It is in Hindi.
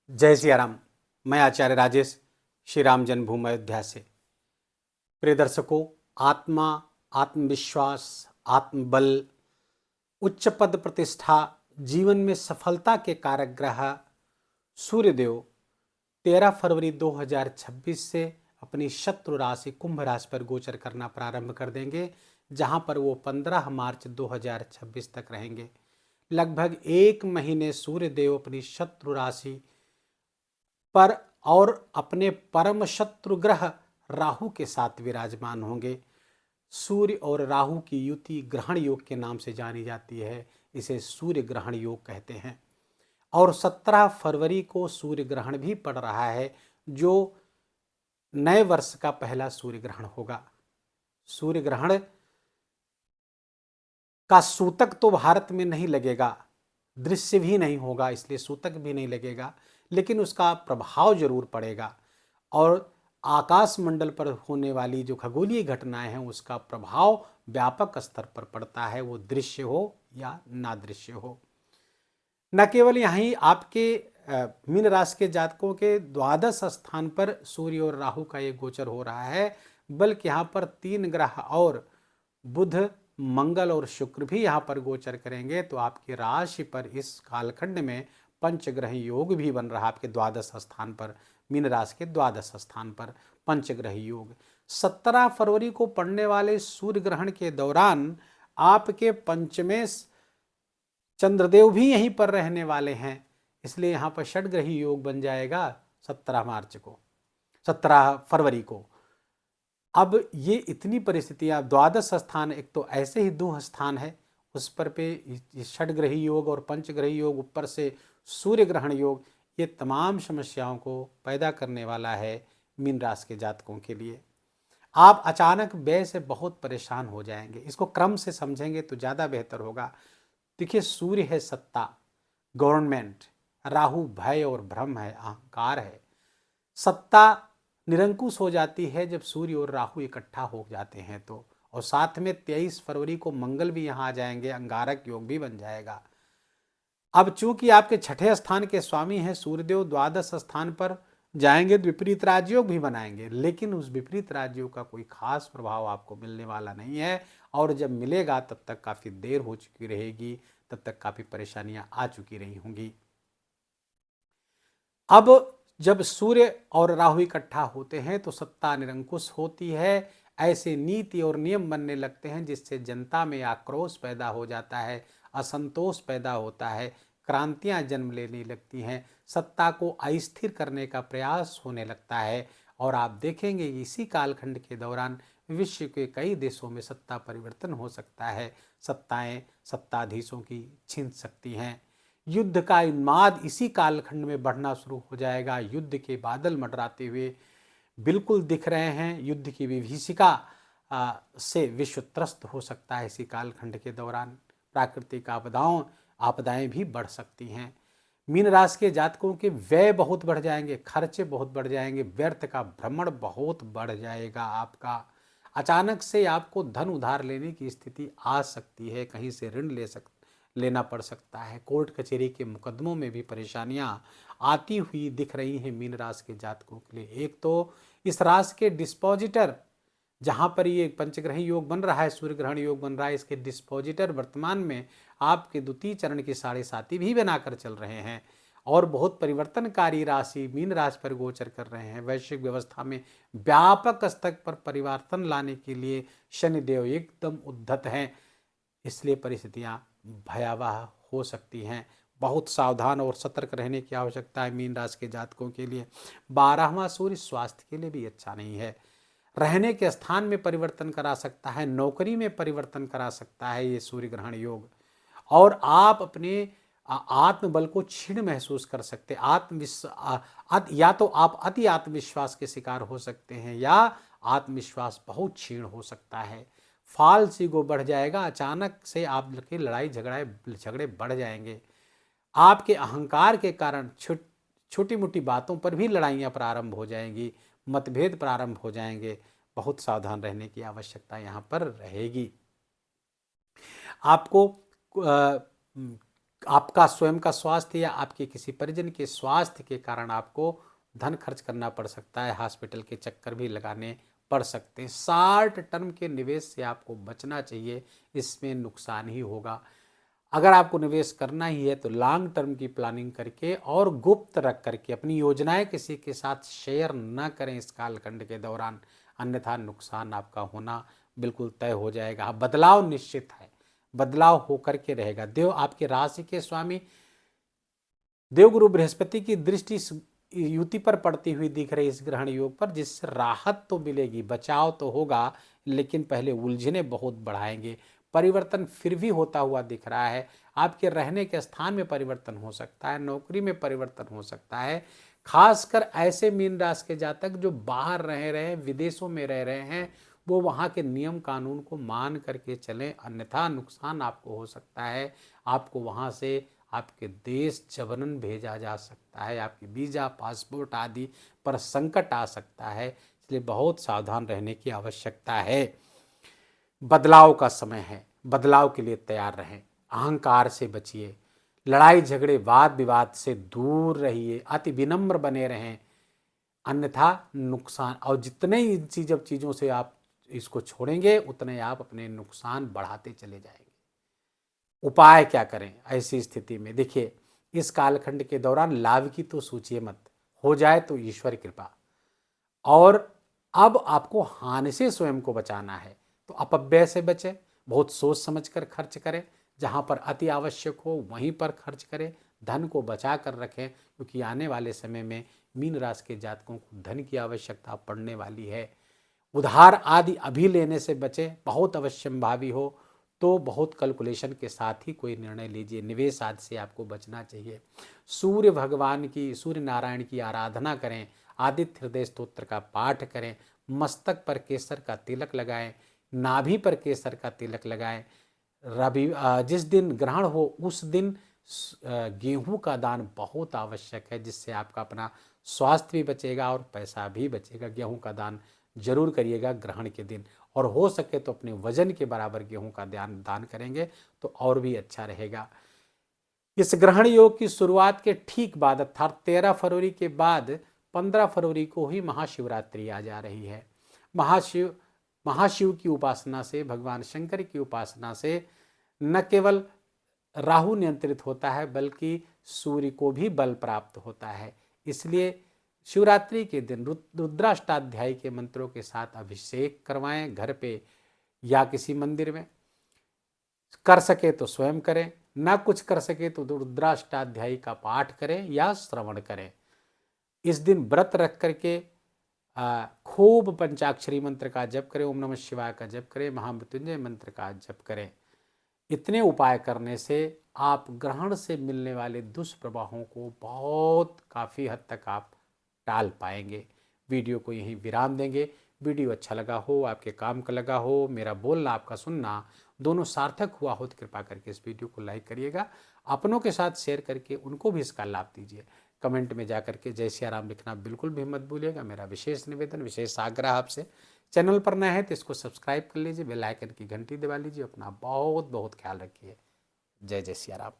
जय सिया राम। मैं आचार्य राजेश श्री राम जन्मभूमि अयोध्या से। प्रिय दर्शकों, आत्मा, आत्मविश्वास, आत्मबल, उच्च पद प्रतिष्ठा, जीवन में सफलता के कारक ग्रह सूर्यदेव 13 फरवरी 2026 से अपनी शत्रु राशि कुंभ राशि पर गोचर करना प्रारंभ कर देंगे, जहां पर वो 15 मार्च 2026 तक रहेंगे। लगभग एक महीने सूर्यदेव अपनी शत्रु राशि पर और अपने परम शत्रु ग्रह राहु के साथ विराजमान होंगे। सूर्य और राहु की युति ग्रहण योग के नाम से जानी जाती है। इसे सूर्य ग्रहण योग कहते हैं। और 17 फरवरी को सूर्य ग्रहण भी पड़ रहा है, जो नए वर्ष का पहला सूर्य ग्रहण होगा। सूर्य ग्रहण का सूतक तो भारत में नहीं लगेगा, दृश्य भी नहीं होगा, इसलिए सूतक भी नहीं लगेगा, लेकिन उसका प्रभाव जरूर पड़ेगा। और आकाश मंडल पर होने वाली जो खगोलीय घटनाएं हैं उसका प्रभाव व्यापक स्तर पर पड़ता है, वो दृश्य हो या ना दृश्य हो। न केवल यहीं आपके मीन राशि के जातकों के द्वादश स्थान पर सूर्य और राहु का ये गोचर हो रहा है, बल्कि यहाँ पर 3 ग्रह और बुध, मंगल और शुक्र भी यहाँ पर गोचर करेंगे। तो आपकी राशि पर इस कालखंड में पंचग्रह योग भी बन रहा है। आपके द्वादश स्थान पर, मीन राशि के द्वादश स्थान पर पंचग्रह योग 17 फरवरी को पड़ने वाले सूर्य ग्रहण के दौरान आपके पंचमें चंद्रदेव भी यहीं पर रहने वाले हैं, इसलिए यहाँ पर षडग्रही योग बन जाएगा 17 फरवरी को। अब ये इतनी परिस्थितियां, द्वादश स्थान एक तो ऐसे ही दूह स्थान है, उस पर पे षडग्रही योग और पंचग्रही योग, ऊपर से सूर्य ग्रहण योग, ये तमाम समस्याओं को पैदा करने वाला है मीन राशि के जातकों के लिए। आप अचानक व्यय से बहुत परेशान हो जाएंगे। इसको क्रम से समझेंगे तो ज़्यादा बेहतर होगा। देखिए, सूर्य है सत्ता, गवर्नमेंट, राहु भय और भ्रम है, अहंकार है। सत्ता निरंकुश हो जाती है जब सूर्य और राहु इकट्ठा हो जाते हैं तो, और साथ में 23 फरवरी को मंगल भी यहाँ आ जाएंगे, अंगारक योग भी बन जाएगा। अब चूंकि आपके छठे स्थान के स्वामी हैं सूर्यदेव, द्वादश स्थान पर जाएंगे तो विपरीत राजयोग भी बनाएंगे, लेकिन उस विपरीत राजयोग का कोई खास प्रभाव आपको मिलने वाला नहीं है। और जब मिलेगा तब तक काफी देर हो चुकी रहेगी, तब तक काफी परेशानियां आ चुकी रही होंगी। अब जब सूर्य और राहु इकट्ठा होते हैं तो सत्ता निरंकुश होती है। ऐसे नीति और नियम बनने लगते हैं जिससे जनता में आक्रोश पैदा हो जाता है, असंतोष पैदा होता है, क्रांतियां जन्म लेने लगती हैं, सत्ता को अस्थिर करने का प्रयास होने लगता है। और आप देखेंगे इसी कालखंड के दौरान विश्व के कई देशों में सत्ता परिवर्तन हो सकता है, सत्ताएं सत्ताधीशों की छिन सकती हैं। युद्ध का उन्माद इसी कालखंड में बढ़ना शुरू हो जाएगा। युद्ध के बादल मंडराते हुए बिल्कुल दिख रहे हैं। युद्ध की विभीषिका से विश्व त्रस्त हो सकता है इसी कालखंड के दौरान। प्राकृतिक आपदाएं भी बढ़ सकती हैं। मीन राशि के जातकों के व्यय बहुत बढ़ जाएंगे, खर्चे बहुत बढ़ जाएंगे, व्यर्थ का भ्रमण बहुत बढ़ जाएगा आपका। अचानक से आपको धन उधार लेने की स्थिति आ सकती है, कहीं से ऋण लेना पड़ सकता है। कोर्ट कचहरी के मुकदमों में भी परेशानियां आती हुई दिख रही हैं मीन राशि के जातकों के लिए। एक तो इस राशि के डिस्पोजिटर, जहां पर ये पंचग्रही योग बन रहा है, सूर्य ग्रहण योग बन रहा है, इसके डिस्पोजिटर वर्तमान में आपके द्वितीय चरण की 7.5 भी बनाकर चल रहे हैं। और बहुत परिवर्तनकारी राशि मीन राशि पर गोचर कर रहे हैं। वैश्विक व्यवस्था में व्यापक स्तर पर परिवर्तन लाने के लिए शनिदेव एकदम उद्धत हैं, इसलिए परिस्थितियां भयावह हो सकती हैं। बहुत सावधान और सतर्क रहने की आवश्यकता है मीन राशि के जातकों के लिए। 12वां सूर्य स्वास्थ्य के लिए भी अच्छा नहीं है। रहने के स्थान में परिवर्तन करा सकता है, नौकरी में परिवर्तन करा सकता है ये सूर्य ग्रहण योग। और आप अपने आत्मबल को क्षीण महसूस कर सकते हैं। या तो आप अति आत्मविश्वास के शिकार हो सकते हैं, या आत्मविश्वास बहुत क्षीण हो सकता है। फाल्स ईगो बढ़ जाएगा। अचानक से आपके लड़ाई झगड़े बढ़ जाएंगे। आपके अहंकार के कारण छोटी मोटी बातों पर भी लड़ाइयाँ प्रारंभ हो जाएंगी, मतभेद प्रारंभ हो जाएंगे। बहुत सावधान रहने की आवश्यकता यहाँ पर रहेगी। आपको आपका स्वयं का स्वास्थ्य या आपके किसी परिजन के स्वास्थ्य के कारण आपको धन खर्च करना पड़ सकता है, हॉस्पिटल के चक्कर भी लगाने पड़ सकते हैं। शॉर्ट टर्म के निवेश से आपको बचना चाहिए, इसमें नुकसान ही होगा। अगर आपको निवेश करना ही है तो लॉन्ग टर्म की प्लानिंग करके और गुप्त रख करके अपनी योजनाएं किसी के साथ शेयर न करें इस कालखंड के दौरान, अन्यथा नुकसान आपका होना बिल्कुल तय हो जाएगा। बदलाव निश्चित है, बदलाव होकर के रहेगा। देव आपके राशि के स्वामी देवगुरु बृहस्पति की दृष्टि इस युति पर पड़ती हुई दिख रही इस ग्रहण योग पर, जिससे राहत तो मिलेगी, बचाव तो होगा, लेकिन पहले उलझने बहुत बढ़ाएंगे। परिवर्तन फिर भी होता हुआ दिख रहा है। आपके रहने के स्थान में परिवर्तन हो सकता है, नौकरी में परिवर्तन हो सकता है। खासकर ऐसे मीन राशि के जातक जो बाहर रह रहे हैं, विदेशों में रह रहे हैं, वो वहाँ के नियम कानून को मान करके चलें, अन्यथा नुकसान आपको हो सकता है। आपको वहाँ से आपके देश जबरन भेजा जा सकता है, आपकी वीज़ा पासपोर्ट आदि पर संकट आ सकता है, इसलिए बहुत सावधान रहने की आवश्यकता है। बदलाव का समय है, बदलाव के लिए तैयार रहें, अहंकार से बचिए, लड़ाई झगड़े वाद विवाद से दूर रहिए, अति विनम्र बने रहें, अन्यथा नुकसान। और जितने ही चीज़ों से आप इसको छोड़ेंगे उतने आप अपने नुकसान बढ़ाते चले जाएंगे। उपाय क्या करें ऐसी स्थिति में? देखिए, इस कालखंड के दौरान लाभ की तो सोचिए मत, हो जाए तो ईश्वर कृपा। और अब आपको हानि से स्वयं को बचाना है तो अपव्यय से बचें, बहुत सोच समझ कर खर्च करें, जहाँ पर अति आवश्यक हो वहीं पर खर्च करें, धन को बचा कर रखें, क्योंकि आने वाले समय में मीन राशि के जातकों को धन की आवश्यकता पड़ने वाली है। उधार आदि अभी लेने से बचें, बहुत अवश्यंभावी हो तो बहुत कैलकुलेशन के साथ ही कोई निर्णय लीजिए। निवेश आदि से आपको बचना चाहिए। सूर्य भगवान की, सूर्य नारायण की आराधना करें, आदित्य हृदय स्तोत्र का पाठ करें, मस्तक पर केसर का तिलक लगाएं, नाभि पर केसर का तिलक लगाएं। जिस दिन ग्रहण हो उस दिन गेहूं का दान बहुत आवश्यक है, जिससे आपका अपना स्वास्थ्य भी बचेगा और पैसा भी बचेगा। गेहूं का दान जरूर करिएगा ग्रहण के दिन, और हो सके तो अपने वजन के बराबर गेहूं का दान करेंगे तो और भी अच्छा रहेगा। इस ग्रहण योग की शुरुआत के ठीक बाद अर्थात 13 फरवरी के बाद 15 फरवरी को ही महाशिवरात्रि आ जा रही है। महाशिव की उपासना से, भगवान शंकर की उपासना से न केवल राहु नियंत्रित होता है बल्कि सूर्य को भी बल प्राप्त होता है। इसलिए शिवरात्रि के दिन रुद्राष्टाध्यायी के मंत्रों के साथ अभिषेक करवाएं घर पे या किसी मंदिर में। कर सके तो स्वयं करें, ना कुछ कर सके तो रुद्राष्टाध्यायी का पाठ करें या श्रवण करें। इस दिन व्रत रख करके खूब पंचाक्षरी मंत्र का जप करें, ओम नमः शिवाय का जप करें, महामृत्युंजय मंत्र का जप करें। इतने उपाय करने से आप ग्रहण से मिलने वाले दुष्प्रभावों को बहुत काफ़ी हद तक आप टाल पाएंगे। वीडियो को यहीं विराम देंगे। वीडियो अच्छा लगा हो, आपके काम का लगा हो, मेरा बोलना आपका सुनना दोनों सार्थक हुआ हो तो कृपा करके इस वीडियो को लाइक करिएगा, अपनों के साथ शेयर करके उनको भी इसका लाभ दीजिए। कमेंट में जा करके जय सिया राम लिखना बिल्कुल भी मत भूलिएगा। मेरा विशेष निवेदन, विशेष आग्रह आपसे, चैनल पर नए हैं तो इसको सब्सक्राइब कर लीजिए, बेल आइकन की घंटी दबा लीजिए। अपना बहुत बहुत ख्याल रखिए। जय जय सिया राम।